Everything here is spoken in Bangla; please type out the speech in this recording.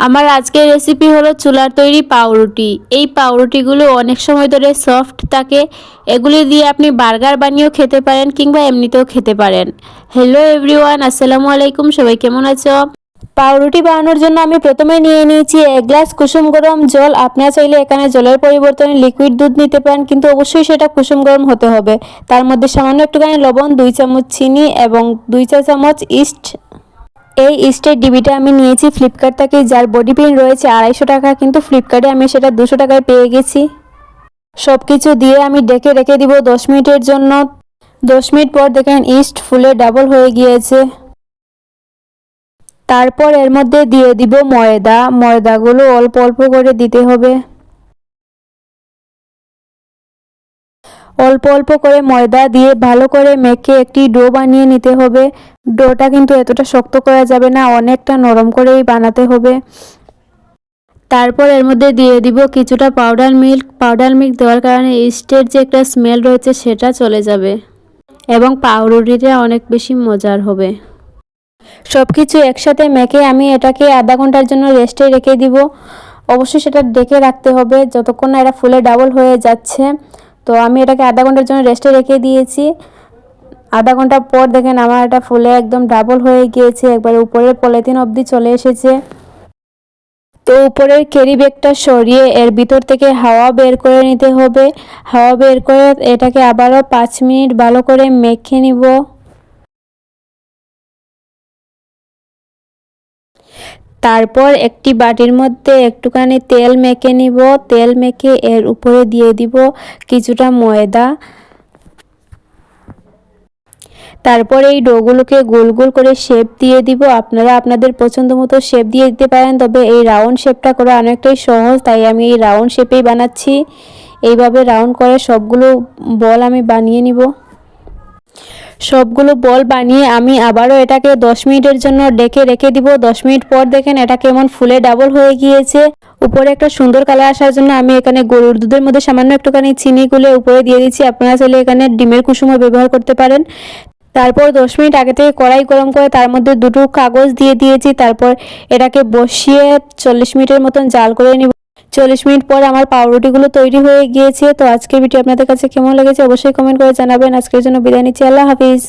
আমার আজকের রেসিপি হলো চুলার তৈরি পাউরুটি। এই পাউরুটিগুলো অনেক সময় ধরে সফট থাকে। এগুলি দিয়ে আপনি বার্গার বানিয়েও খেতে পারেন কিংবা এমনিতেও খেতে পারেন। হ্যালো এভরিওয়ান, আসসালামু আলাইকুম। সবাই কেমন আছো? পাউরুটি বানানোর জন্য আমি প্রথমে নিয়ে নিয়েছি 1 গ্লাস কুসুম গরম জল। আপনারা চাইলে এখানে জলের পরিবর্তনে লিকুইড দুধ নিতে পারেন, কিন্তু অবশ্যই সেটা কুসুম গরম হতে হবে। তার মধ্যে সামান্য একটুখানি লবণ, 2 চামচ চিনি এবং 2 চা চামচ ইস্ট। এই ইস্টের ডিবিটা আমি নিয়েছি ফ্লিপকার্ট থেকে, যার বডি পিন রয়েছে 250 টাকা, কিন্তু ফ্লিপকার্টে আমি সেটা 200 টাকায় পেয়ে গেছি। সব কিছু দিয়ে আমি ডেকে রেখে দিব 10 মিনিটের জন্য। 10 মিনিট পর দেখেন ইস্ট ফুলে ডাবল হয়ে গিয়েছে। তারপর এর মধ্যে দিয়ে দিব ময়দাগুলো অল্প অল্প করে দিতে হবে। অল্প অল্প করে ময়দা দিয়ে ভালো করে মেখে একটি ডো বানিয়ে নিতে হবে। ডোটা কিন্তু এতটা শক্ত করা যাবে না, অনেকটা নরম করেই বানাতে হবে। তারপর এর মধ্যে দিয়ে দিব কিছুটা পাউডার মিল্ক। পাউডার মিল্ক দেওয়ার কারণে ইস্টের যে একটা স্মেল রয়েছে সেটা চলে যাবে এবং পাউরুটিটা অনেক বেশি মজার হবে। সব কিছু একসাথে মেখে আমি এটাকে আধা ঘন্টার জন্য রেস্টে রেখে দিব। অবশ্যই সেটা ডেকে রাখতে হবে যতক্ষণ না এটা ফুলে ডাবল হয়ে যাচ্ছে। তো আমি এটাকে আধা ঘন্টার জন্য রেস্টে রেখে দিয়েছি। আধা ঘন্টা পর দেখেন আমার এটা ফুলে একদম ডাবল হয়ে গিয়েছে, একবারে উপরের পলিথিন অবধি চলে এসেছে। তো উপরের ক্যারি ব্যাগটা সরিয়ে এর ভিতর থেকে হাওয়া বের করে নিতে হবে। হাওয়া বের করে এটাকে আবারও 5 মিনিট ভালো করে মেখে নিব। তারপর একটি বাটির মধ্যে একটুখানি তেল মেখে নিব। তেল মেখে এর উপরে দিয়ে দিব কিছুটা ময়দা। তারপর এই ডোগুলোকে গোল গোল করে শেপ দিয়ে দিব। আপনারা আপনাদের পছন্দ মতো শেপ দিয়ে দিতে পারেন, তবে এই রাউন্ড শেপটা করা অনেকটাই সহজ, তাই আমি এই রাউন্ড শেপেই বানাচ্ছি। এইভাবে রাউন্ড করে সবগুলো বল আমি বানিয়ে নিব। সবগুলো বল বানিয়ে আমি আবারও এটাকে 10 মিনিটের জন্য ডেকে রেখে দিব। 10 মিনিট পর দেখেন এটা কেমন ফুলে ডাবল হয়ে গিয়েছে। উপরে একটা সুন্দর কালার আসার জন্য আমি এখানে গরুর দুধের মধ্যে সামান্য একটুখানি চিনি গুলে উপরে দিয়ে দিচ্ছি। আপনারা চাইলে এখানে ডিমের কুসুমও ব্যবহার করতে পারেন। তারপর 10 মিনিট আগে থেকে কড়াই গরম করে তার মধ্যে 2 কাগজ দিয়ে দিয়েছি। তারপর এটাকে বসিয়ে 40 মিনিটের মতন জাল করে নিব। 40 মিনিট পর আমার পাউরুটিগুলো তৈরি হয়ে গিয়েছে। তো আজকের ভিডিও আপনাদের কাছে কেমন লেগেছে অবশ্যই কমেন্ট করে জানাবেন। আজকের জন্য বিদায় নিচ্ছি। আল্লাহ হাফিজ।